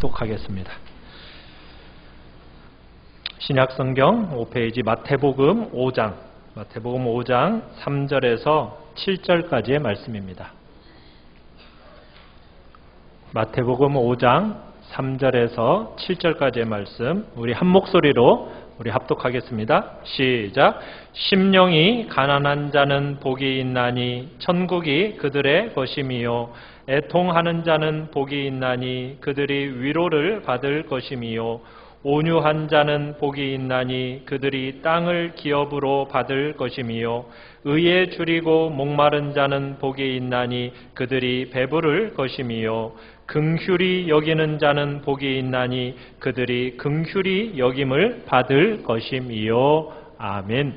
합독하겠습니다. 신약성경 5페이지 마태복음 5장 3절에서 7절까지의 말씀입니다. 마태복음 5장 3절에서 7절까지의 말씀 우리 한 목소리로 우리 합독하겠습니다. 시작. 심령이 가난한 자는 복이 있나니 천국이 그들의 것임이요 애통하는 자는 복이 있나니 그들이 위로를 받을 것임이요 온유한 자는 복이 있나니 그들이 땅을 기업으로 받을 것임이요 의에 줄이고 목마른 자는 복이 있나니 그들이 배부를 것임이요 긍휼히 여기는 자는 복이 있나니 그들이 긍휼히 여김을 받을 것임이요. 아멘.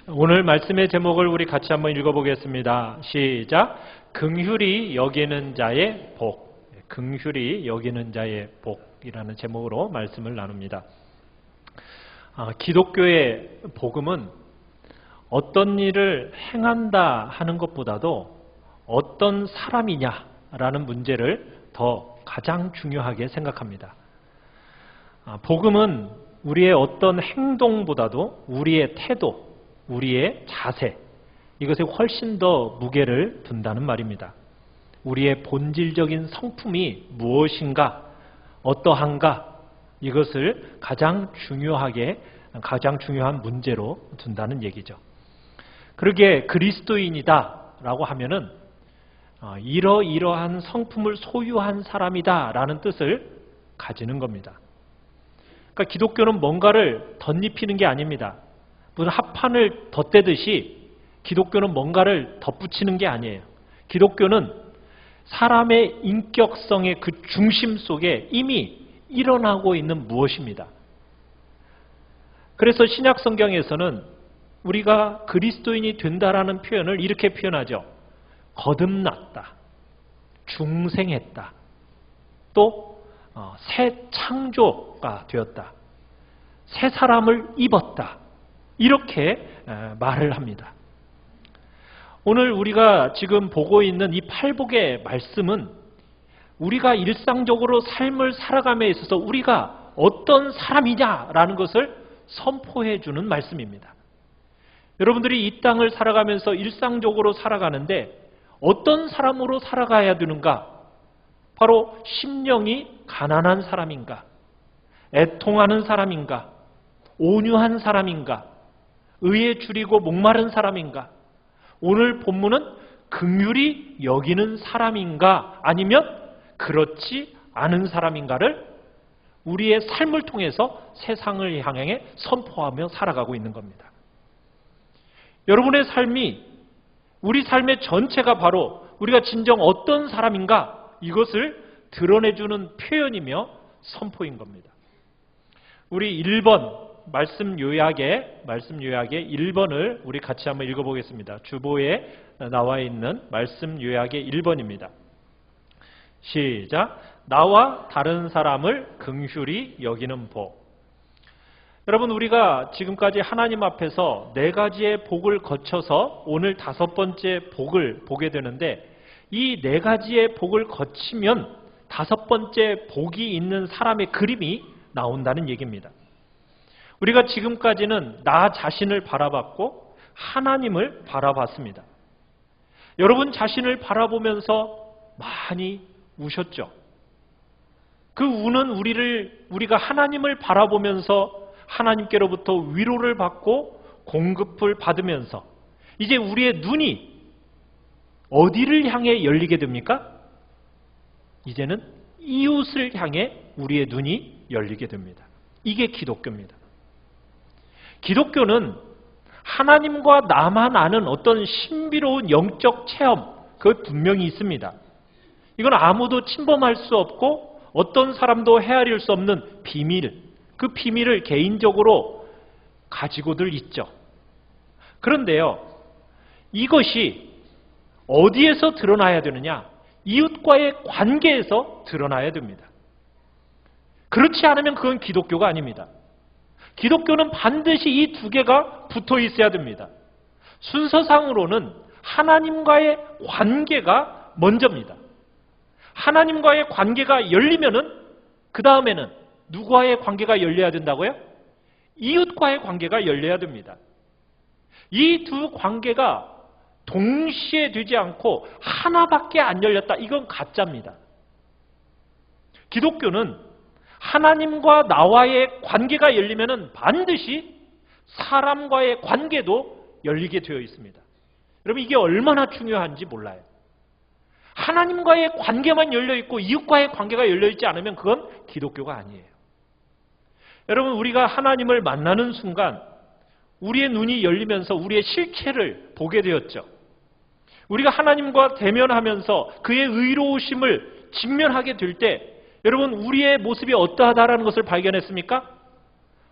오늘 말씀의 제목을 우리 같이 한번 읽어보겠습니다. 시작. 긍휼히 여기는 자의 복. 긍휼히 여기는 자의 복이라는 제목으로 말씀을 나눕니다. 기독교의 복음은 어떤 일을 행한다 하는 것보다도 어떤 사람이냐라는 문제를 더 가장 중요하게 생각합니다. 복음은 우리의 어떤 행동보다도 우리의 태도, 우리의 자세, 이것에 훨씬 더 무게를 둔다는 말입니다. 우리의 본질적인 성품이 무엇인가, 어떠한가, 이것을 가장 중요한 문제로 둔다는 얘기죠. 그러기에 그리스도인이다 라고 하면은 이러이러한 성품을 소유한 사람이다 라는 뜻을 가지는 겁니다. 그러니까 기독교는 뭔가를 덧입히는 게 아닙니다. 무슨 합판을 덧대듯이 기독교는 뭔가를 덧붙이는 게 아니에요. 기독교는 사람의 인격성의 그 중심 속에 이미 일어나고 있는 무엇입니다. 그래서 신약 성경에서는 우리가 그리스도인이 된다라는 표현을 이렇게 표현하죠. 거듭났다, 중생했다, 또 새 창조가 되었다, 새 사람을 입었다, 이렇게 말을 합니다. 오늘 우리가 지금 보고 있는 이 팔복의 말씀은 우리가 일상적으로 삶을 살아감에 있어서 우리가 어떤 사람이냐라는 것을 선포해 주는 말씀입니다. 여러분들이 이 땅을 살아가면서 일상적으로 살아가는데 어떤 사람으로 살아가야 되는가? 바로 심령이 가난한 사람인가? 애통하는 사람인가? 온유한 사람인가? 의에 줄이고 목마른 사람인가? 오늘 본문은 긍휼히 여기는 사람인가? 아니면 그렇지 않은 사람인가를 우리의 삶을 통해서 세상을 향해 선포하며 살아가고 있는 겁니다. 여러분의 삶이 우리 삶의 전체가 바로 우리가 진정 어떤 사람인가 이것을 드러내주는 표현이며 선포인 겁니다. 우리 1번 말씀 요약의 1번을 우리 같이 한번 읽어보겠습니다. 주보에 나와 있는 말씀 요약의 1번입니다. 시작. 나와 다른 사람을 긍휼히 여기는 복. 여러분, 우리가 지금까지 하나님 앞에서 4가지의 복을 거쳐서 오늘 5번째 복을 보게 되는데 이 4가지의 복을 거치면 5번째 복이 있는 사람의 그림이 나온다는 얘기입니다. 우리가 지금까지는 나 자신을 바라봤고 하나님을 바라봤습니다. 여러분 자신을 바라보면서 많이 우셨죠? 그 우는 우리가 하나님을 바라보면서 하나님께로부터 위로를 받고 공급을 받으면서 이제 우리의 눈이 어디를 향해 열리게 됩니까? 이제는 이웃을 향해 우리의 눈이 열리게 됩니다. 이게 기독교입니다. 기독교는 하나님과 나만 아는 어떤 신비로운 영적 체험, 그것 분명히 있습니다. 이건 아무도 침범할 수 없고 어떤 사람도 헤아릴 수 없는 비밀, 그 비밀을 개인적으로 가지고들 있죠. 그런데요, 이것이 어디에서 드러나야 되느냐? 이웃과의 관계에서 드러나야 됩니다. 그렇지 않으면 그건 기독교가 아닙니다. 기독교는 반드시 이 2개가 붙어 있어야 됩니다. 순서상으로는 하나님과의 관계가 먼저입니다. 하나님과의 관계가 열리면은 그 다음에는 누구와의 관계가 열려야 된다고요? 이웃과의 관계가 열려야 됩니다. 이 두 관계가 동시에 되지 않고 하나밖에 안 열렸다. 이건 가짜입니다. 기독교는 하나님과 나와의 관계가 열리면 반드시 사람과의 관계도 열리게 되어 있습니다. 여러분, 이게 얼마나 중요한지 몰라요. 하나님과의 관계만 열려있고 이웃과의 관계가 열려있지 않으면 그건 기독교가 아니에요. 여러분, 우리가 하나님을 만나는 순간 우리의 눈이 열리면서 우리의 실체를 보게 되었죠. 우리가 하나님과 대면하면서 그의 의로우심을 직면하게 될 때 여러분, 우리의 모습이 어떠하다라는 것을 발견했습니까?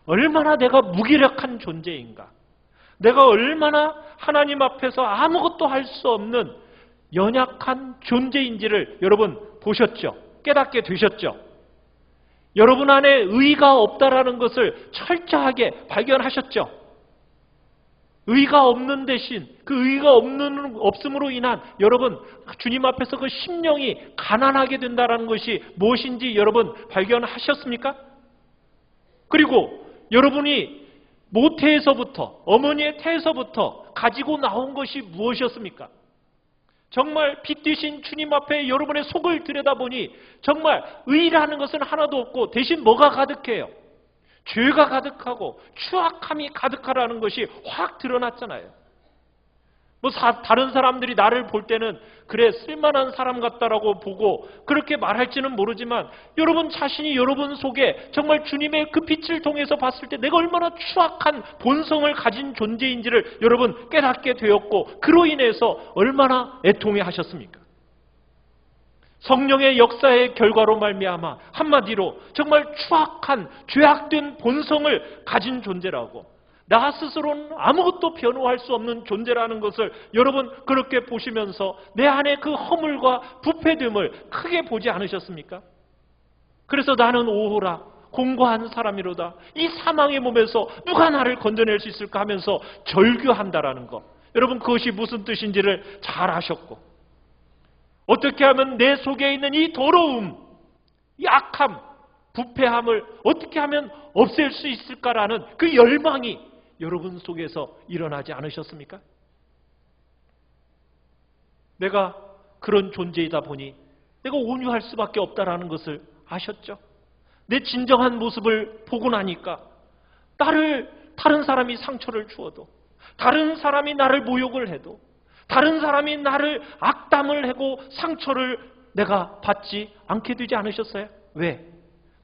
얼마나 내가 무기력한 존재인가, 내가 얼마나 하나님 앞에서 아무것도 할 수 없는 연약한 존재인지를 여러분 보셨죠? 깨닫게 되셨죠? 여러분 안에 의가 없다라는 것을 철저하게 발견하셨죠? 의가 없는 대신 그 의가 없음으로 인한 여러분 주님 앞에서 그 심령이 가난하게 된다는 것이 무엇인지 여러분 발견하셨습니까? 그리고 여러분이 모태에서부터, 어머니의 태에서부터 가지고 나온 것이 무엇이었습니까? 정말 빛 되신 주님 앞에 여러분의 속을 들여다보니 정말 의라는 것은 하나도 없고 대신 뭐가 가득해요? 죄가 가득하고 추악함이 가득하라는 것이 확 드러났잖아요. 다른 사람들이 나를 볼 때는 그래 쓸만한 사람 같다라고 보고 그렇게 말할지는 모르지만 여러분 자신이 여러분 속에 정말 주님의 그 빛을 통해서 봤을 때 내가 얼마나 추악한 본성을 가진 존재인지를 여러분 깨닫게 되었고 그로 인해서 얼마나 애통해 하셨습니까? 성령의 역사의 결과로 말미암아 한마디로 정말 추악한 죄악된 본성을 가진 존재라고, 나 스스로는 아무것도 변호할 수 없는 존재라는 것을 여러분 그렇게 보시면서 내 안에 그 허물과 부패됨을 크게 보지 않으셨습니까? 그래서 나는 오호라 공고한 사람이로다, 이 사망의 몸에서 누가 나를 건져낼 수 있을까 하면서 절규한다라는 것, 여러분 그것이 무슨 뜻인지를 잘 아셨고, 어떻게 하면 내 속에 있는 이 더러움, 이 악함, 부패함을 어떻게 하면 없앨 수 있을까라는 그 열망이 여러분 속에서 일어나지 않으셨습니까? 내가 그런 존재이다 보니 내가 온유할 수밖에 없다라는 것을 아셨죠? 내 진정한 모습을 보고 나니까 다른 사람이 상처를 주어도, 다른 사람이 나를 모욕을 해도, 다른 사람이 나를 악담을 하고 상처를 내가 받지 않게 되지 않으셨어요? 왜?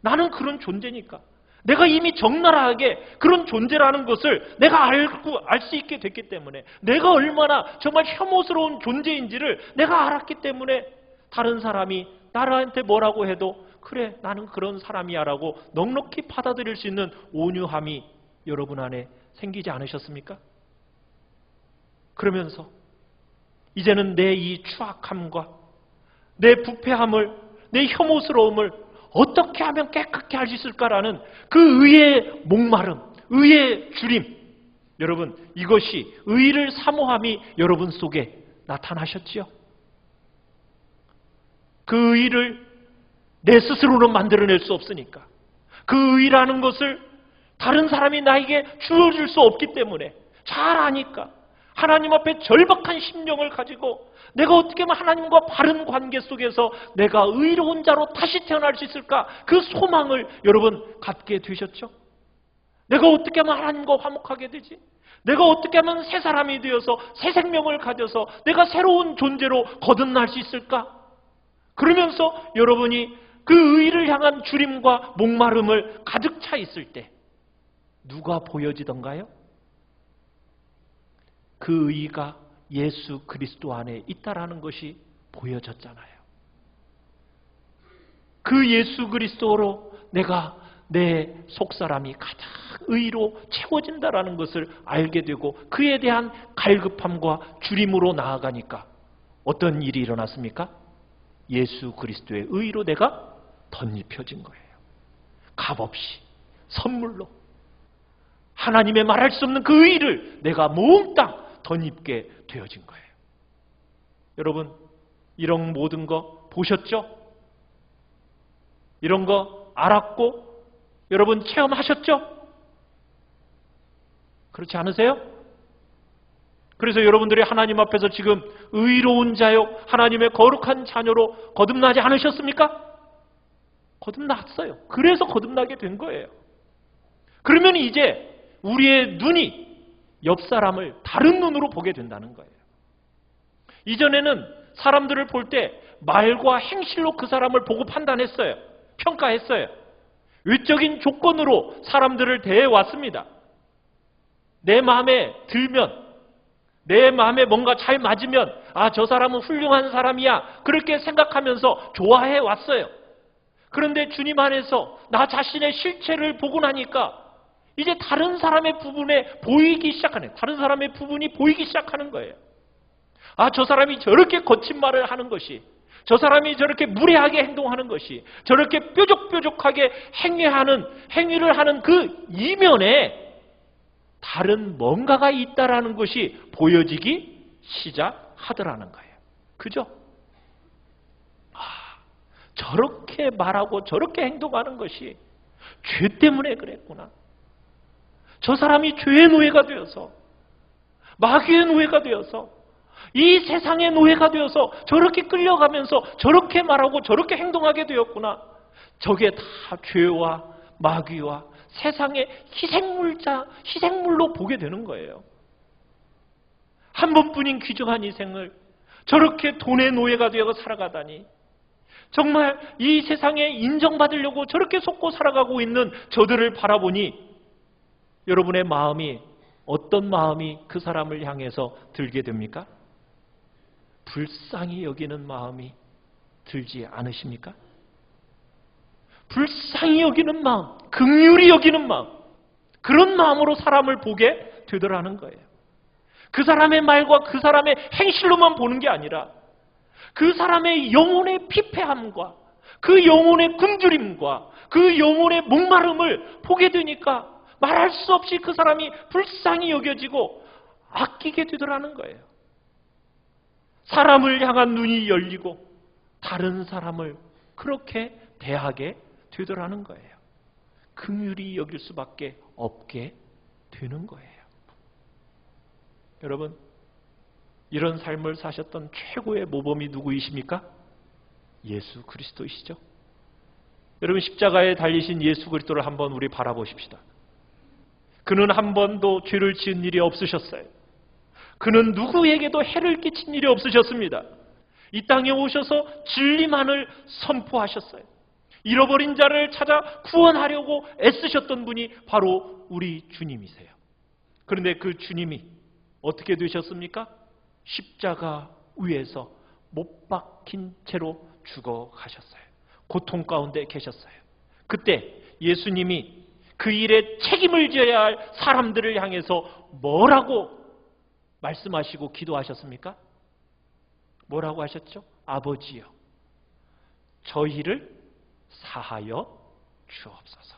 나는 그런 존재니까. 내가 이미 적나라하게 그런 존재라는 것을 내가 알 수 있게 됐기 때문에, 내가 얼마나 정말 혐오스러운 존재인지를 내가 알았기 때문에 다른 사람이 나한테 뭐라고 해도 그래 나는 그런 사람이야 라고 넉넉히 받아들일 수 있는 온유함이 여러분 안에 생기지 않으셨습니까? 그러면서 이제는 내 이 추악함과 내 부패함을, 내 혐오스러움을 어떻게 하면 깨끗게 할 수 있을까라는 그 의의 목마름, 의의 주림, 여러분 이것이 의를 사모함이 여러분 속에 나타나셨지요? 그 의를 내 스스로는 만들어낼 수 없으니까, 그 의라는 것을 다른 사람이 나에게 주어줄 수 없기 때문에 잘 아니까 하나님 앞에 절박한 심령을 가지고 내가 어떻게 하면 하나님과 바른 관계 속에서 내가 의로운 자로 다시 태어날 수 있을까, 그 소망을 여러분 갖게 되셨죠? 내가 어떻게 하면 하나님과 화목하게 되지? 내가 어떻게 하면 새 사람이 되어서 새 생명을 가져서 내가 새로운 존재로 거듭날 수 있을까? 그러면서 여러분이 그 의를 향한 주림과 목마름을 가득 차 있을 때 누가 보여지던가요? 그 의가 예수 그리스도 안에 있다라는 것이 보여졌잖아요. 그 예수 그리스도로 내가 내 속사람이 가장 의로 채워진다라는 것을 알게 되고 그에 대한 갈급함과 주림으로 나아가니까 어떤 일이 일어났습니까? 예수 그리스도의 의로 내가 덧입혀진 거예요. 값없이 선물로 하나님의 말할 수 없는 그 의를 내가 몽땅 덧입게 되어진 거예요. 여러분 이런 모든 거 보셨죠? 이런 거 알았고 여러분 체험하셨죠? 그렇지 않으세요? 그래서 여러분들이 하나님 앞에서 지금 의로운 자요 하나님의 거룩한 자녀로 거듭나지 않으셨습니까? 거듭났어요. 그래서 거듭나게 된 거예요. 그러면 이제 우리의 눈이 옆 사람을 다른 눈으로 보게 된다는 거예요. 이전에는 사람들을 볼 때 말과 행실로 그 사람을 보고 판단했어요. 평가했어요. 외적인 조건으로 사람들을 대해왔습니다. 내 마음에 들면, 내 마음에 뭔가 잘 맞으면 아, 저 사람은 훌륭한 사람이야 그렇게 생각하면서 좋아해 왔어요. 그런데 주님 안에서 나 자신의 실체를 보고 나니까 이제 다른 사람의 부분에 보이기 시작하네. 다른 사람의 부분이 보이기 시작하는 거예요. 아, 저 사람이 저렇게 거친 말을 하는 것이, 저 사람이 저렇게 무례하게 행동하는 것이, 저렇게 뾰족뾰족하게 행위를 하는 그 이면에 다른 뭔가가 있다라는 것이 보여지기 시작하더라는 거예요. 그죠? 아, 저렇게 말하고 저렇게 행동하는 것이 죄 때문에 그랬구나. 저 사람이 죄의 노예가 되어서, 마귀의 노예가 되어서, 이 세상의 노예가 되어서 저렇게 끌려가면서 저렇게 말하고 저렇게 행동하게 되었구나. 저게 다 죄와 마귀와 세상의 희생물로 보게 되는 거예요. 한 번뿐인 귀중한 인생을 저렇게 돈의 노예가 되어 살아가다니, 정말 이 세상에 인정받으려고 저렇게 속고 살아가고 있는 저들을 바라보니 여러분의 마음이, 어떤 마음이 그 사람을 향해서 들게 됩니까? 불쌍히 여기는 마음이 들지 않으십니까? 불쌍히 여기는 마음, 긍휼히 여기는 마음, 그런 마음으로 사람을 보게 되더라는 거예요. 그 사람의 말과 그 사람의 행실로만 보는 게 아니라 그 사람의 영혼의 피폐함과 그 영혼의 굶주림과 그 영혼의 목마름을 보게 되니까 말할 수 없이 그 사람이 불쌍히 여겨지고 아끼게 되더라는 거예요. 사람을 향한 눈이 열리고 다른 사람을 그렇게 대하게 되더라는 거예요. 긍휼히 여길 수밖에 없게 되는 거예요. 여러분, 이런 삶을 사셨던 최고의 모범이 누구이십니까? 예수 그리스도이시죠. 여러분, 십자가에 달리신 예수 그리스도를 한번 우리 바라보십시다. 그는 한 번도 죄를 지은 일이 없으셨어요. 그는 누구에게도 해를 끼친 일이 없으셨습니다. 이 땅에 오셔서 진리만을 선포하셨어요. 잃어버린 자를 찾아 구원하려고 애쓰셨던 분이 바로 우리 주님이세요. 그런데 그 주님이 어떻게 되셨습니까? 십자가 위에서 못 박힌 채로 죽어가셨어요. 고통 가운데 계셨어요. 그때 예수님이 그 일에 책임을 져야 할 사람들을 향해서 뭐라고 말씀하시고 기도하셨습니까? 뭐라고 하셨죠? 아버지여, 저희를 사하여 주옵소서.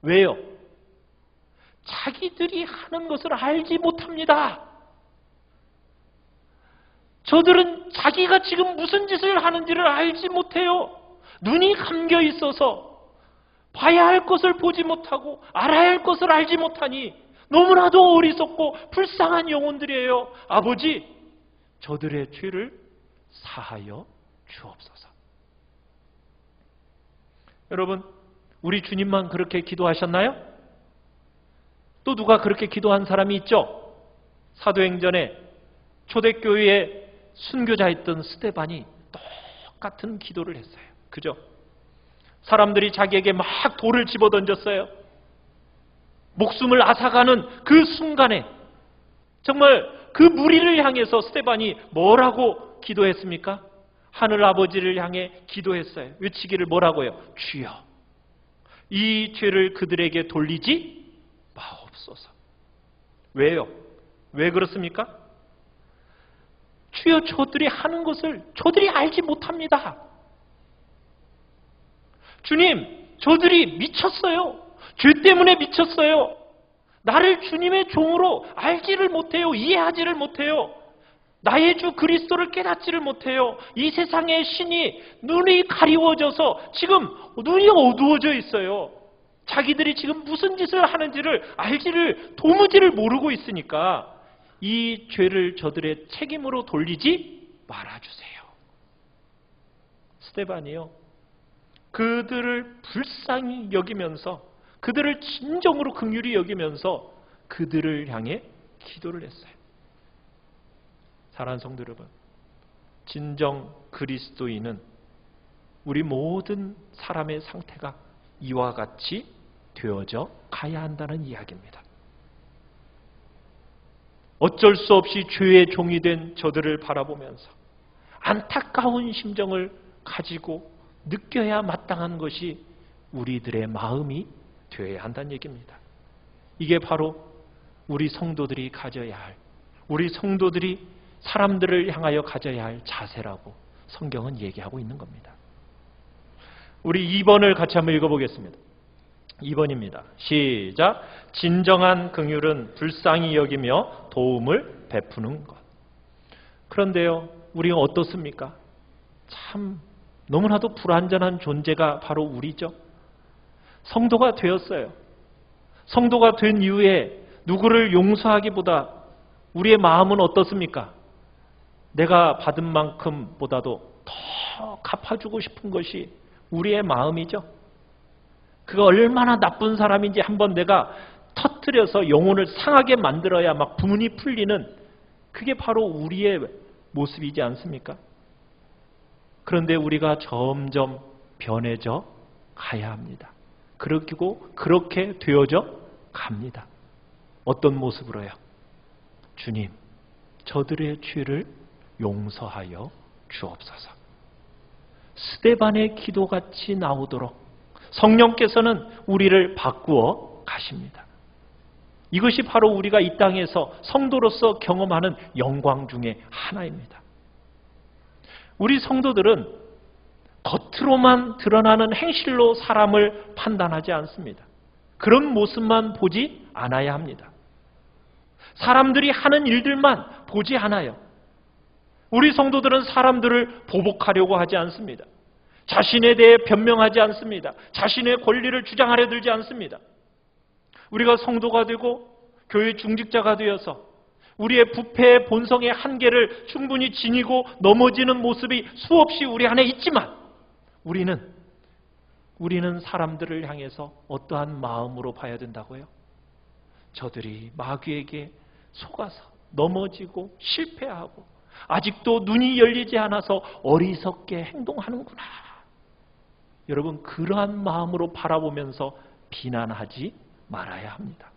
왜요? 자기들이 하는 것을 알지 못합니다. 저들은 자기가 지금 무슨 짓을 하는지를 알지 못해요. 눈이 감겨 있어서 봐야 할 것을 보지 못하고 알아야 할 것을 알지 못하니 너무나도 어리석고 불쌍한 영혼들이에요. 아버지, 저들의 죄를 사하여 주옵소서. 여러분, 우리 주님만 그렇게 기도하셨나요? 또 누가 그렇게 기도한 사람이 있죠? 사도행전에 초대교회에 순교자였던 스데반이 똑같은 기도를 했어요. 그죠? 사람들이 자기에게 막 돌을 집어던졌어요. 목숨을 앗아가는 그 순간에 정말 그 무리를 향해서 스데반이 뭐라고 기도했습니까? 하늘 아버지를 향해 기도했어요. 외치기를 뭐라고요? 주여, 이 죄를 그들에게 돌리지 마옵소서. 왜요? 왜 그렇습니까? 주여, 저들이 하는 것을 저들이 알지 못합니다. 주님, 저들이 미쳤어요. 죄 때문에 미쳤어요. 나를 주님의 종으로 알지를 못해요. 이해하지를 못해요. 나의 주 그리스도를 깨닫지를 못해요. 이 세상의 신이 눈이 가리워져서 지금 눈이 어두워져 있어요. 자기들이 지금 무슨 짓을 하는지를 알지를 도무지를 모르고 있으니까 이 죄를 저들의 책임으로 돌리지 말아주세요. 스데반이요, 그들을 불쌍히 여기면서, 그들을 진정으로 긍휼히 여기면서 그들을 향해 기도를 했어요. 사랑하는 성도 여러분, 진정 그리스도인은 우리 모든 사람의 상태가 이와 같이 되어져 가야 한다는 이야기입니다. 어쩔 수 없이 죄의 종이 된 저들을 바라보면서 안타까운 심정을 가지고 느껴야 마땅한 것이 우리들의 마음이 되어야 한다는 얘기입니다. 이게 바로 우리 성도들이 가져야 할, 우리 성도들이 사람들을 향하여 가져야 할 자세라고 성경은 얘기하고 있는 겁니다. 우리 2번을 같이 한번 읽어보겠습니다. 2번입니다. 시작. 진정한 긍휼은 불쌍히 여기며 도움을 베푸는 것. 그런데요, 우리가 어떻습니까? 참 너무나도 불완전한 존재가 바로 우리죠. 성도가 되었어요. 성도가 된 이후에 누구를 용서하기보다 우리의 마음은 어떻습니까? 내가 받은 만큼보다도 더 갚아주고 싶은 것이 우리의 마음이죠. 그가 얼마나 나쁜 사람인지 한번 내가 터뜨려서 영혼을 상하게 만들어야 막 분이 풀리는, 그게 바로 우리의 모습이지 않습니까? 그런데 우리가 점점 변해져 가야 합니다. 그리고 그렇게 되어져 갑니다. 어떤 모습으로요? 주님, 저들의 죄를 용서하여 주옵소서. 스데반의 기도같이 나오도록 성령께서는 우리를 바꾸어 가십니다. 이것이 바로 우리가 이 땅에서 성도로서 경험하는 영광 중에 하나입니다. 우리 성도들은 겉으로만 드러나는 행실로 사람을 판단하지 않습니다. 그런 모습만 보지 않아야 합니다. 사람들이 하는 일들만 보지 않아요. 우리 성도들은 사람들을 보복하려고 하지 않습니다. 자신에 대해 변명하지 않습니다. 자신의 권리를 주장하려 들지 않습니다. 우리가 성도가 되고 교회 중직자가 되어서 우리의 부패의 본성의 한계를 충분히 지니고 넘어지는 모습이 수없이 우리 안에 있지만 우리는 사람들을 향해서 어떠한 마음으로 봐야 된다고요? 저들이 마귀에게 속아서 넘어지고 실패하고 아직도 눈이 열리지 않아서 어리석게 행동하는구나. 여러분, 그러한 마음으로 바라보면서 비난하지 말아야 합니다.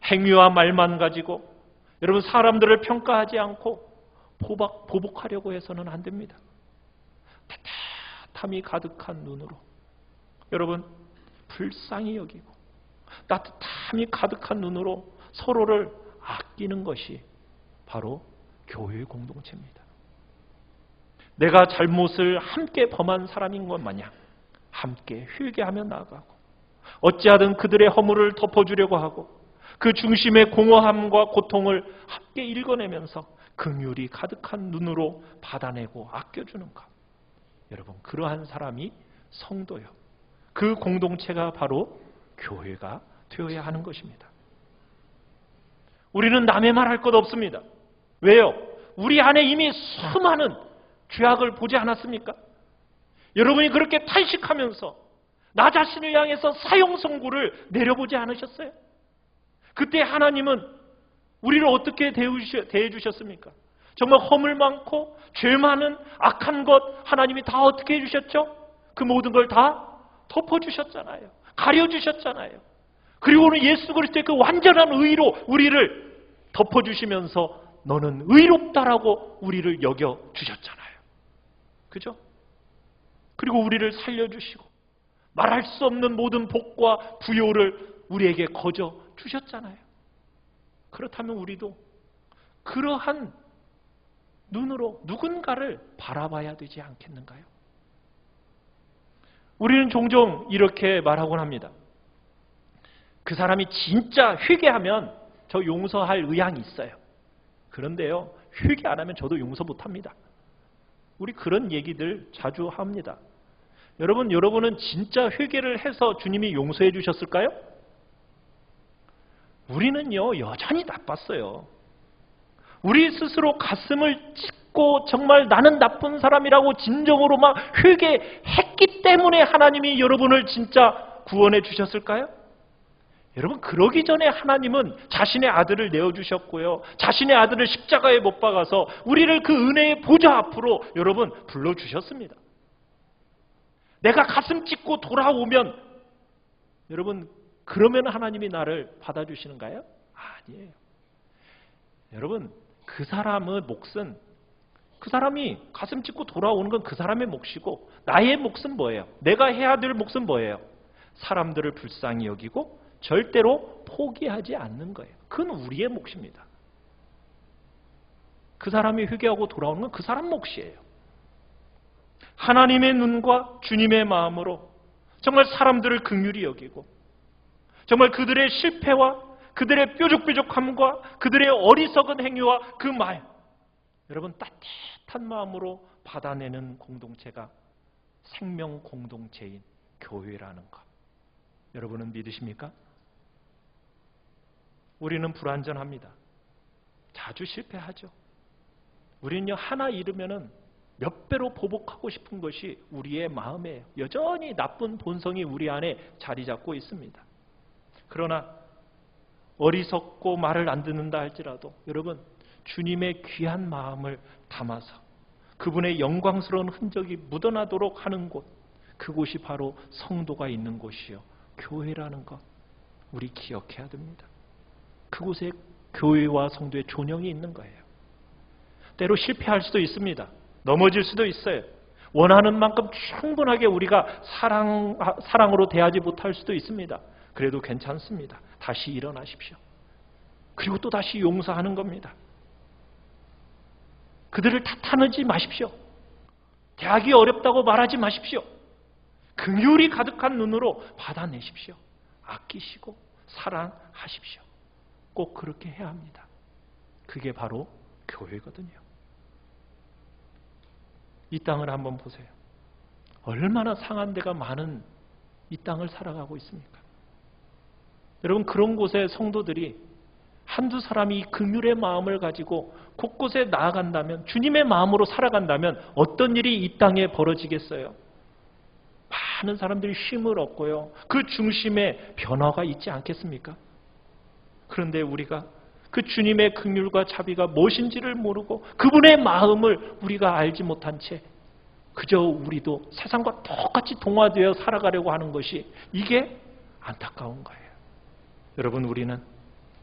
행위와 말만 가지고 여러분 사람들을 평가하지 않고 보복하려고 해서는 안 됩니다. 따뜻함이 가득한 눈으로 여러분 불쌍히 여기고 따뜻함이 가득한 눈으로 서로를 아끼는 것이 바로 교회 공동체입니다. 내가 잘못을 함께 범한 사람인 것 마냥 함께 회개하며 나아가고 어찌하든 그들의 허물을 덮어주려고 하고 그 중심의 공허함과 고통을 함께 읽어내면서 긍휼이 가득한 눈으로 받아내고 아껴주는 것. 여러분, 그러한 사람이 성도요. 그 공동체가 바로 교회가 되어야 하는 것입니다. 우리는 남의 말 할 것 없습니다. 왜요? 우리 안에 이미 수많은 죄악을 보지 않았습니까? 여러분이 그렇게 탄식하면서 나 자신을 향해서 사형 선고를 내려보지 않으셨어요? 그때 하나님은 우리를 어떻게 대해 주셨습니까? 정말 허물 많고 죄 많은 악한 것 하나님이 다 어떻게 해주셨죠? 그 모든 걸 다 덮어주셨잖아요. 가려주셨잖아요. 그리고 오늘 예수 그리스도의 그 완전한 의로 우리를 덮어주시면서 너는 의롭다라고 우리를 여겨주셨잖아요. 그죠? 그리고 우리를 살려주시고 말할 수 없는 모든 복과 부요를 우리에게 거저 주셨잖아요. 그렇다면 우리도 그러한 눈으로 누군가를 바라봐야 되지 않겠는가요? 우리는 종종 이렇게 말하곤 합니다. 그 사람이 진짜 회개하면 저 용서할 의향이 있어요. 그런데요, 회개 안 하면 저도 용서 못합니다. 우리 그런 얘기들 자주 합니다. 여러분은 진짜 회개를 해서 주님이 용서해 주셨을까요? 우리는요, 여전히 나빴어요. 우리 스스로 가슴을 찢고 정말 나는 나쁜 사람이라고 진정으로 막 회개했기 때문에 하나님이 여러분을 진짜 구원해 주셨을까요? 여러분, 그러기 전에 하나님은 자신의 아들을 내어주셨고요. 자신의 아들을 십자가에 못 박아서 우리를 그 은혜의 보좌 앞으로 여러분 불러주셨습니다. 내가 가슴 찢고 돌아오면 여러분, 그러면 하나님이 나를 받아주시는가요? 아니에요. 여러분, 그 사람의 몫은, 그 사람이 가슴 찢고 돌아오는 건 그 사람의 몫이고, 나의 몫은 뭐예요? 내가 해야 될 몫은 뭐예요? 사람들을 불쌍히 여기고 절대로 포기하지 않는 거예요. 그건 우리의 몫입니다. 그 사람이 회개하고 돌아오는 건 그 사람 몫이에요. 하나님의 눈과 주님의 마음으로 정말 사람들을 긍휼히 여기고, 정말 그들의 실패와 그들의 뾰족뾰족함과 그들의 어리석은 행위와 그 말, 여러분 따뜻한 마음으로 받아내는 공동체가 생명 공동체인 교회라는 것, 여러분은 믿으십니까? 우리는 불완전합니다. 자주 실패하죠. 우리는요, 하나 잃으면은 몇 배로 보복하고 싶은 것이 우리의 마음이에요. 여전히 나쁜 본성이 우리 안에 자리 잡고 있습니다. 그러나 어리석고 말을 안 듣는다 할지라도 여러분, 주님의 귀한 마음을 담아서 그분의 영광스러운 흔적이 묻어나도록 하는 곳, 그곳이 바로 성도가 있는 곳이요, 교회라는 것 우리 기억해야 됩니다. 그곳에 교회와 성도의 존영이 있는 거예요. 때로 실패할 수도 있습니다. 넘어질 수도 있어요. 원하는 만큼 충분하게 우리가 사랑으로 대하지 못할 수도 있습니다. 그래도 괜찮습니다. 다시 일어나십시오. 그리고 또 다시 용서하는 겁니다. 그들을 탓하지 마십시오. 대하기 어렵다고 말하지 마십시오. 긍휼이 가득한 눈으로 받아내십시오. 아끼시고 사랑하십시오. 꼭 그렇게 해야 합니다. 그게 바로 교회거든요. 이 땅을 한번 보세요. 얼마나 상한 데가 많은 이 땅을 살아가고 있습니까? 여러분, 그런 곳에 성도들이 한두 사람이 긍휼의 마음을 가지고 곳곳에 나아간다면, 주님의 마음으로 살아간다면 어떤 일이 이 땅에 벌어지겠어요? 많은 사람들이 쉼을 얻고요, 그 중심에 변화가 있지 않겠습니까? 그런데 우리가 그 주님의 긍휼과 자비가 무엇인지를 모르고 그분의 마음을 우리가 알지 못한 채 그저 우리도 세상과 똑같이 동화되어 살아가려고 하는 것이, 이게 안타까운 거예요. 여러분, 우리는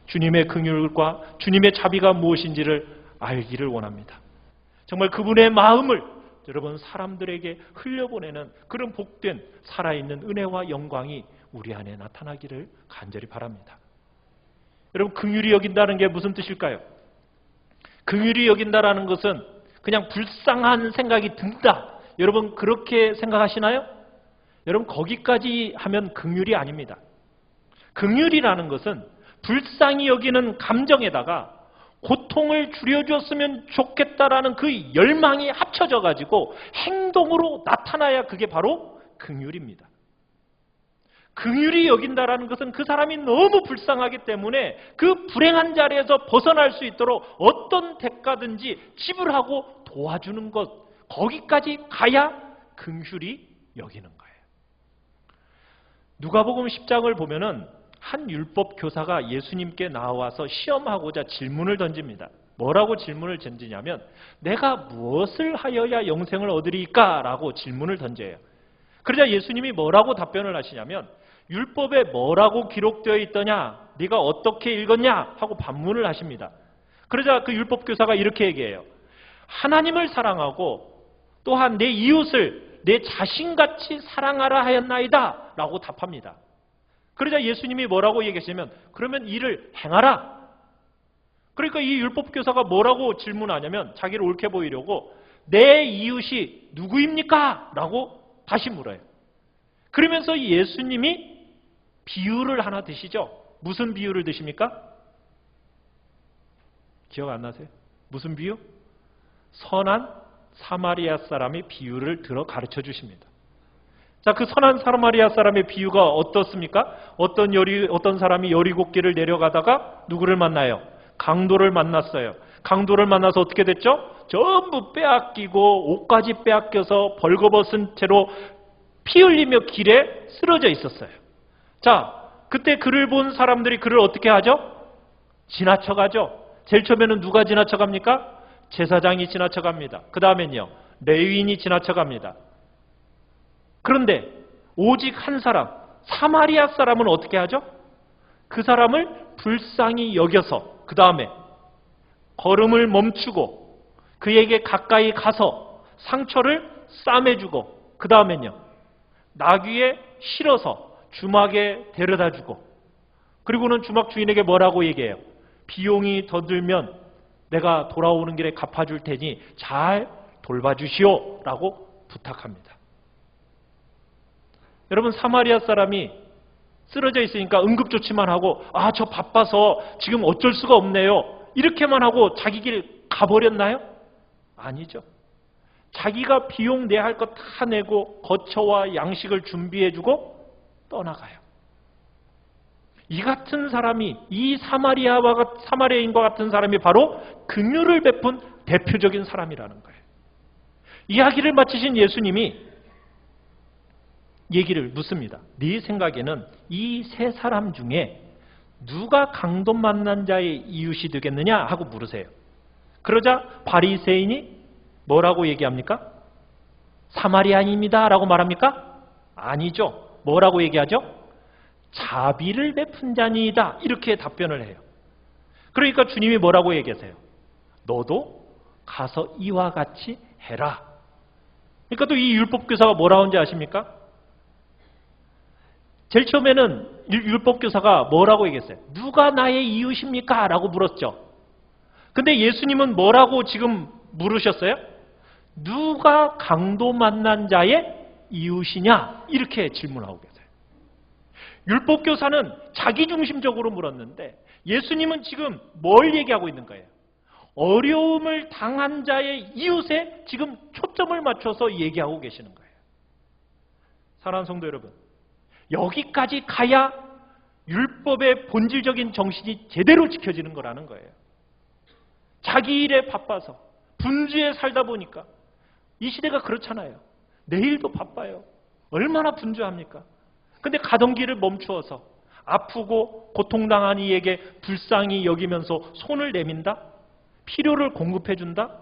주님의 긍휼과 주님의 자비가 무엇인지를 알기를 원합니다. 정말 그분의 마음을 여러분 사람들에게 흘려보내는 그런 복된 살아있는 은혜와 영광이 우리 안에 나타나기를 간절히 바랍니다. 여러분, 긍휼히 여긴다는 게 무슨 뜻일까요? 긍휼히 여긴다라는 것은 그냥 불쌍한 생각이 든다, 여러분 그렇게 생각하시나요? 여러분, 거기까지 하면 긍휼이 아닙니다. 긍휼이라는 것은 불쌍히 여기는 감정에다가 고통을 줄여줬으면 좋겠다라는 그 열망이 합쳐져 가지고 행동으로 나타나야 그게 바로 긍휼입니다. 긍휼히 여긴다라는 것은 그 사람이 너무 불쌍하기 때문에 그 불행한 자리에서 벗어날 수 있도록 어떤 대가든지 지불하고 도와주는 것, 거기까지 가야 긍휼히 여기는 거예요. 누가복음 10장을 보면은 한 율법 교사가 예수님께 나와서 시험하고자 질문을 던집니다. 뭐라고 질문을 던지냐면, 내가 무엇을 하여야 영생을 얻으리까? 라고 질문을 던져요. 그러자 예수님이 뭐라고 답변을 하시냐면, 율법에 뭐라고 기록되어 있더냐? 네가 어떻게 읽었냐? 하고 반문을 하십니다. 그러자 그 율법 교사가 이렇게 얘기해요. 하나님을 사랑하고 또한 내 이웃을 내 자신같이 사랑하라 하였나이다 라고 답합니다. 그러자 예수님이 뭐라고 얘기하시냐면, 그러면 이를 행하라. 그러니까 이 율법교사가 뭐라고 질문하냐면, 자기를 옳게 보이려고 내 이웃이 누구입니까? 라고 다시 물어요. 그러면서 예수님이 비유를 하나 드시죠. 무슨 비유를 드십니까? 기억 안 나세요? 무슨 비유? 선한 사마리아 사람의 비유를 들어 가르쳐 주십니다. 자, 그 선한 사마리아 사람의 비유가 어떻습니까? 어떤 사람이 여리고길을 내려가다가 누구를 만나요? 강도를 만났어요. 강도를 만나서 어떻게 됐죠? 전부 빼앗기고 옷까지 빼앗겨서 벌거벗은 채로 피 흘리며 길에 쓰러져 있었어요. 자, 그때 그를 본 사람들이 그를 어떻게 하죠? 지나쳐가죠. 제일 처음에는 누가 지나쳐갑니까? 제사장이 지나쳐갑니다. 그 다음엔요, 레위인이 지나쳐갑니다. 그런데 오직 한 사람, 사마리아 사람은 어떻게 하죠? 그 사람을 불쌍히 여겨서 그 다음에 걸음을 멈추고 그에게 가까이 가서 상처를 싸매주고 그 다음엔요, 나귀에 실어서 주막에 데려다주고 그리고는 주막 주인에게 뭐라고 얘기해요? 비용이 더 들면 내가 돌아오는 길에 갚아줄 테니 잘 돌봐주시오 라고 부탁합니다. 여러분, 사마리아 사람이 쓰러져 있으니까 응급조치만 하고 저 바빠서 지금 어쩔 수가 없네요 이렇게만 하고 자기 길 가버렸나요? 아니죠. 자기가 비용 내야 할 것 다 내고 거처와 양식을 준비해주고 떠나가요. 이 같은 사람이, 이 사마리아인과 같은 사람이 바로 긍휼을 베푼 대표적인 사람이라는 거예요. 이야기를 마치신 예수님이 얘기를 묻습니다. 네 생각에는 이 세 사람 중에 누가 강도 만난 자의 이웃이 되겠느냐 하고 물으세요. 그러자 바리새인이 뭐라고 얘기합니까? 사마리아인입니다 라고 말합니까? 아니죠. 뭐라고 얘기하죠? 자비를 베푼 자니이다 이렇게 답변을 해요. 그러니까 주님이 뭐라고 얘기하세요? 너도 가서 이와 같이 해라. 그러니까 또 이 율법교사가 뭐라고 하는지 아십니까? 제일 처음에는 율법교사가 뭐라고 얘기했어요? 누가 나의 이웃입니까? 라고 물었죠. 근데 예수님은 뭐라고 지금 물으셨어요? 누가 강도 만난 자의 이웃이냐? 이렇게 질문하고 계세요. 율법교사는 자기중심적으로 물었는데 예수님은 지금 뭘 얘기하고 있는 거예요? 어려움을 당한 자의 이웃에 지금 초점을 맞춰서 얘기하고 계시는 거예요. 사랑하는 성도 여러분, 여기까지 가야 율법의 본질적인 정신이 제대로 지켜지는 거라는 거예요. 자기 일에 바빠서 분주에 살다 보니까 이 시대가 그렇잖아요. 내일도 바빠요. 얼마나 분주합니까? 근데 가던 길을 멈추어서 아프고 고통당한 이에게 불쌍히 여기면서 손을 내민다? 필요를 공급해준다?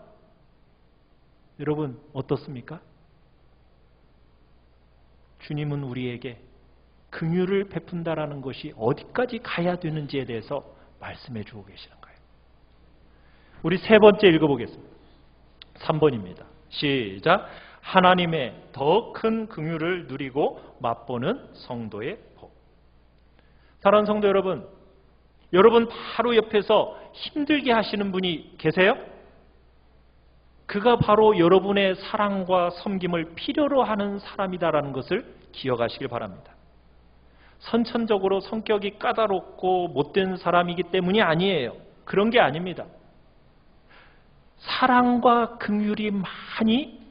여러분 어떻습니까? 주님은 우리에게 긍휼을 베푼다라는 것이 어디까지 가야 되는지에 대해서 말씀해 주고 계시는 거예요. 우리 세 번째 읽어보겠습니다. 3번입니다. 시작. 하나님의 더 큰 긍휼을 누리고 맛보는 성도의 복. 사랑하는 성도 여러분, 여러분 바로 옆에서 힘들게 하시는 분이 계세요? 그가 바로 여러분의 사랑과 섬김을 필요로 하는 사람이다라는 것을 기억하시길 바랍니다. 선천적으로 성격이 까다롭고 못된 사람이기 때문이 아니에요. 그런 게 아닙니다. 사랑과 긍휼이 많이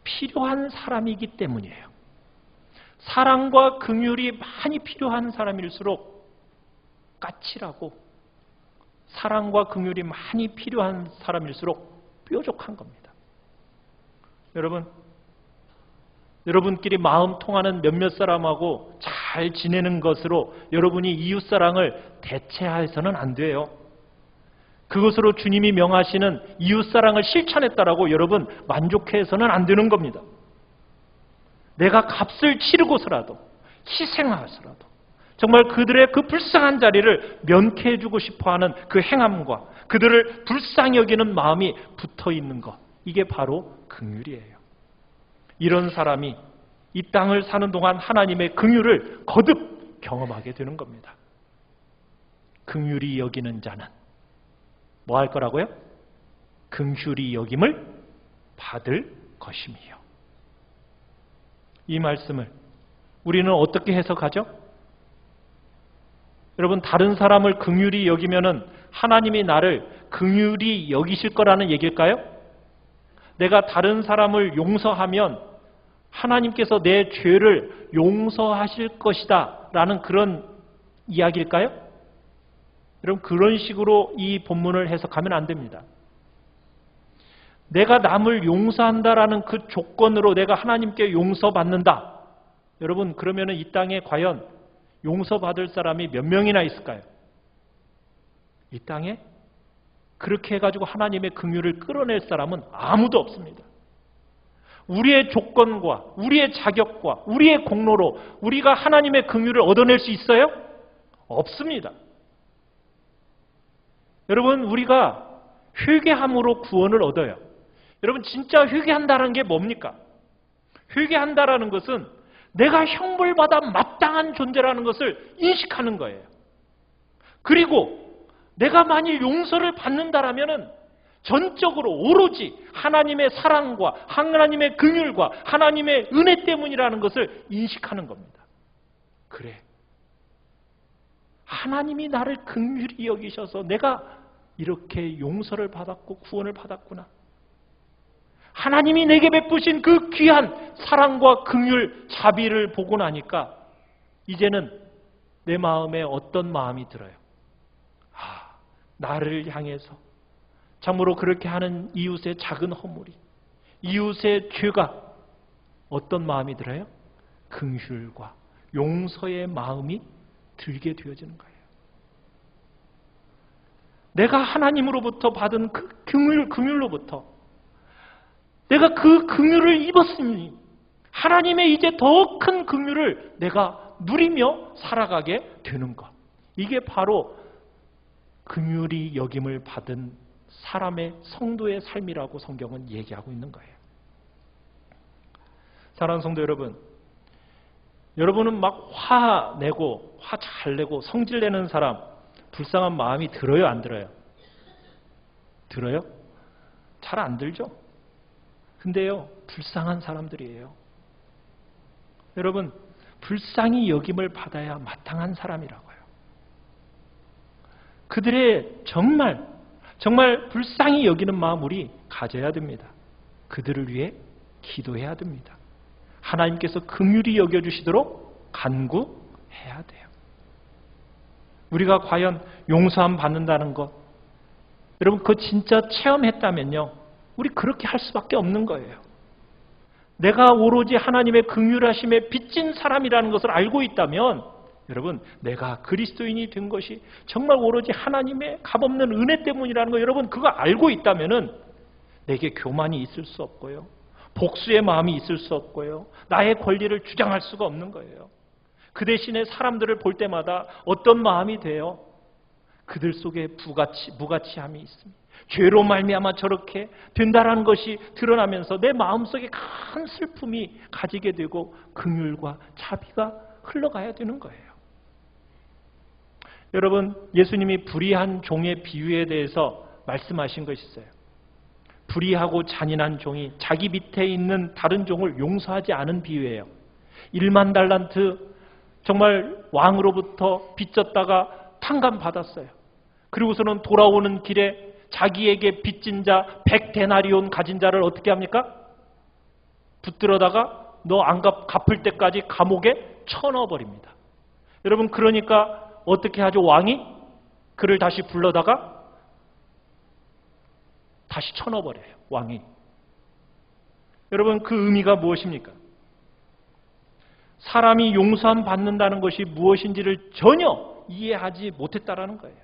필요한 사람이기 때문이에요. 사랑과 긍휼이 많이 필요한 사람일수록 까칠하고 사랑과 긍휼이 많이 필요한 사람일수록 뾰족한 겁니다. 여러분끼리 마음 통하는 몇몇 사람하고 잘 지내는 것으로 여러분이 이웃사랑을 대체해서는 안 돼요. 그것으로 주님이 명하시는 이웃사랑을 실천했다라고 여러분 만족해서는 안 되는 겁니다. 내가 값을 치르고서라도 희생하서라도 정말 그들의 그 불쌍한 자리를 면케해주고 싶어하는 그 행함과 그들을 불쌍히 여기는 마음이 붙어있는 것, 이게 바로 긍휼이에요. 이런 사람이 이 땅을 사는 동안 하나님의 긍휼을 거듭 경험하게 되는 겁니다. 긍휼히 여기는 자는 뭐 할 거라고요? 긍휼히 여김을 받을 것임이요. 이 말씀을 우리는 어떻게 해석하죠? 여러분, 다른 사람을 긍휼히 여기면은 하나님이 나를 긍휼히 여기실 거라는 얘기일까요? 내가 다른 사람을 용서하면 하나님께서 내 죄를 용서하실 것이다 라는 그런 이야기일까요? 여러분, 그런 식으로 이 본문을 해석하면 안 됩니다. 내가 남을 용서한다라는 그 조건으로 내가 하나님께 용서받는다. 여러분, 그러면 이 땅에 과연 용서받을 사람이 몇 명이나 있을까요? 이 땅에 그렇게 해가지고 하나님의 긍휼을 끌어낼 사람은 아무도 없습니다. 우리의 조건과 우리의 자격과 우리의 공로로 우리가 하나님의 긍휼을 얻어낼 수 있어요? 없습니다. 여러분, 우리가 회개함으로 구원을 얻어요. 여러분, 진짜 회개한다는 게 뭡니까? 회개한다라는 것은 내가 형벌받아 마땅한 존재라는 것을 인식하는 거예요. 그리고 내가 만일 용서를 받는다라면은 전적으로 오로지 하나님의 사랑과 하나님의 긍휼과 하나님의 은혜 때문이라는 것을 인식하는 겁니다. 그래, 하나님이 나를 긍휼히 여기셔서 내가 이렇게 용서를 받았고 구원을 받았구나. 하나님이 내게 베푸신 그 귀한 사랑과 긍휼, 자비를 보고 나니까 이제는 내 마음에 어떤 마음이 들어요? 나를 향해서 참으로 그렇게 하는 이웃의 작은 허물이, 이웃의 죄가 어떤 마음이 들어요? 긍휼과 용서의 마음이 들게 되어지는 거예요. 내가 하나님으로부터 받은 그 긍휼로부터 내가 그 긍휼을 입었으니 하나님의 이제 더 큰 긍휼을 내가 누리며 살아가게 되는 것. 이게 바로 긍휼히 여김을 받은 사람의 성도의 삶이라고 성경은 얘기하고 있는 거예요. 사랑하는 성도 여러분, 여러분은 막 화내고 화 잘 내고 성질내는 사람 불쌍한 마음이 들어요, 안 들어요? 들어요? 잘 안 들죠? 근데요, 불쌍한 사람들이에요. 여러분, 불쌍히 여김을 받아야 마땅한 사람이라고요. 그들의 정말 불쌍히 여기는 마음 우리 가져야 됩니다. 그들을 위해 기도해야 됩니다. 하나님께서 긍휼히 여겨주시도록 간구해야 돼요. 우리가 과연 용서함 받는다는 것, 여러분 그거 진짜 체험했다면요, 우리 그렇게 할 수밖에 없는 거예요. 내가 오로지 하나님의 긍휼하심에 빚진 사람이라는 것을 알고 있다면, 여러분 내가 그리스도인이 된 것이 정말 오로지 하나님의 값없는 은혜 때문이라는 거, 여러분 그거 알고 있다면은 내게 교만이 있을 수 없고요, 복수의 마음이 있을 수 없고요, 나의 권리를 주장할 수가 없는 거예요. 그 대신에 사람들을 볼 때마다 어떤 마음이 돼요? 그들 속에 무가치함이 있습니다. 죄로 말미암아 저렇게 된다라는 것이 드러나면서 내 마음속에 큰 슬픔이 가지게 되고 긍휼과 자비가 흘러가야 되는 거예요. 여러분, 예수님이 불의한 종의 비유에 대해서 말씀하신 것이 있어요. 불의하고 잔인한 종이 자기 밑에 있는 다른 종을 용서하지 않은 비유예요. 1만 달란트 정말 왕으로부터 빚졌다가 탕감받았어요. 그리고서는 돌아오는 길에 자기에게 빚진 자 100데나리온 가진 자를 어떻게 합니까? 붙들어다가 너 안 갚을 때까지 감옥에 쳐넣어버립니다. 여러분, 그러니까 어떻게 하죠? 왕이 그를 다시 불러다가 다시 쳐넣어버려요. 왕이. 여러분, 그 의미가 무엇입니까? 사람이 용서함 받는다는 것이 무엇인지를 전혀 이해하지 못했다라는 거예요.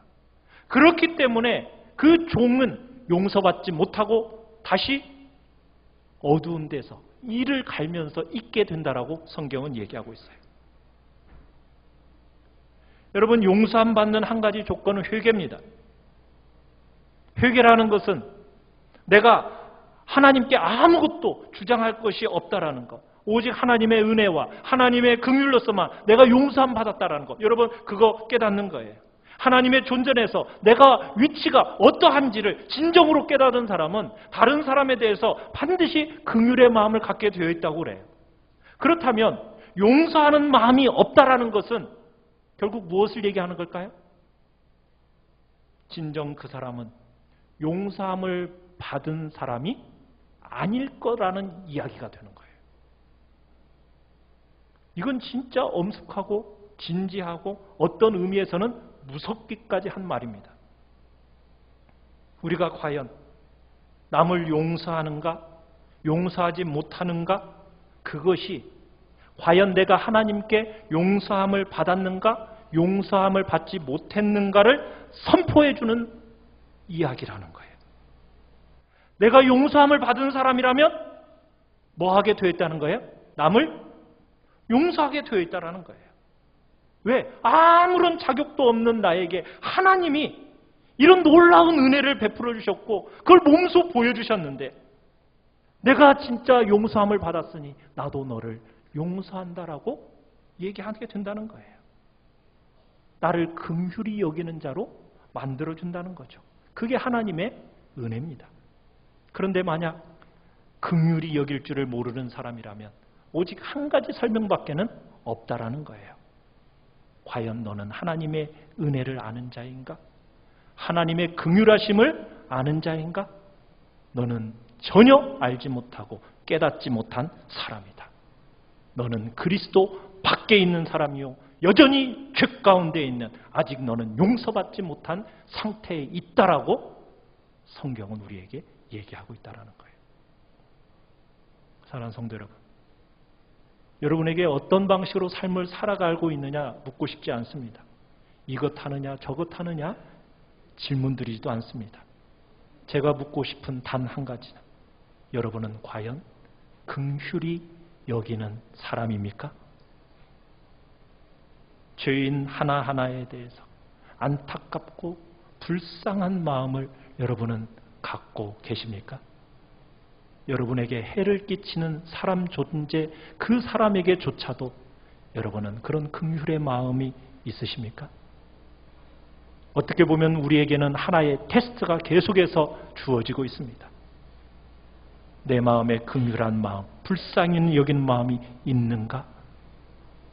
그렇기 때문에 그 종은 용서받지 못하고 다시 어두운 데서 이를 갈면서 있게 된다라고 성경은 얘기하고 있어요. 여러분, 용서함 받는 한 가지 조건은 회개입니다. 회개라는 것은 내가 하나님께 아무것도 주장할 것이 없다라는 것, 오직 하나님의 은혜와 하나님의 긍휼로서만 내가 용서함 받았다라는 것, 여러분 그거 깨닫는 거예요. 하나님의 존전에서 내가 위치가 어떠한지를 진정으로 깨닫은 사람은 다른 사람에 대해서 반드시 긍휼의 마음을 갖게 되어 있다고 그래요. 그렇다면 용서하는 마음이 없다라는 것은 결국 무엇을 얘기하는 걸까요? 진정 그 사람은 용서함을 받은 사람이 아닐 거라는 이야기가 되는 거예요. 이건 진짜 엄숙하고 진지하고 어떤 의미에서는 무섭기까지 한 말입니다. 우리가 과연 남을 용서하는가, 용서하지 못하는가, 그것이 과연 내가 하나님께 용서함을 받았는가, 용서함을 받지 못했는가를 선포해주는 이야기라는 거예요. 내가 용서함을 받은 사람이라면 뭐 하게 되어 있다는 거예요? 남을 용서하게 되어 있다는 거예요. 왜? 아무런 자격도 없는 나에게 하나님이 이런 놀라운 은혜를 베풀어 주셨고 그걸 몸소 보여주셨는데 내가 진짜 용서함을 받았으니 나도 너를 용서한다라고 얘기하게 된다는 거예요. 나를 긍휼히 여기는 자로 만들어준다는 거죠. 그게 하나님의 은혜입니다. 그런데 만약 긍휼히 여길 줄을 모르는 사람이라면 오직 한 가지 설명밖에는 없다라는 거예요. 과연 너는 하나님의 은혜를 아는 자인가? 하나님의 긍휼하심을 아는 자인가? 너는 전혀 알지 못하고 깨닫지 못한 사람이다. 너는 그리스도 밖에 있는 사람이요 여전히 죄 가운데 있는 아직 너는 용서받지 못한 상태에 있다라고 성경은 우리에게 얘기하고 있다라는 거예요. 사랑하는 성도 여러분, 여러분에게 어떤 방식으로 삶을 살아가고 있느냐 묻고 싶지 않습니다. 이것 하느냐 저것 하느냐 질문드리지도 않습니다. 제가 묻고 싶은 단 한 가지는 여러분은 과연 긍휼히 여기는 사람입니까? 죄인 하나하나에 대해서 안타깝고 불쌍한 마음을 여러분은 갖고 계십니까? 여러분에게 해를 끼치는 사람 존재 그 사람에게조차도 여러분은 그런 긍휼의 마음이 있으십니까? 어떻게 보면 우리에게는 하나의 테스트가 계속해서 주어지고 있습니다. 내 마음에 긍휼한 마음, 불쌍히 여긴 마음이 있는가?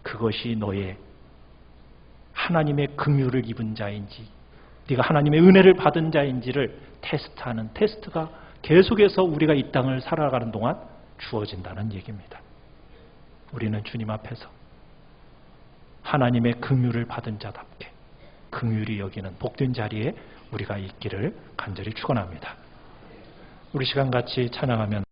그것이 너의 하나님의 긍휼을 입은 자인지 네가 하나님의 은혜를 받은 자인지를 테스트하는 테스트가 계속해서 우리가 이 땅을 살아가는 동안 주어진다는 얘기입니다. 우리는 주님 앞에서 하나님의 긍휼을 받은 자답게 긍휼히 여기는 복된 자리에 우리가 있기를 간절히 축원합니다. 우리 시간 같이 찬양하면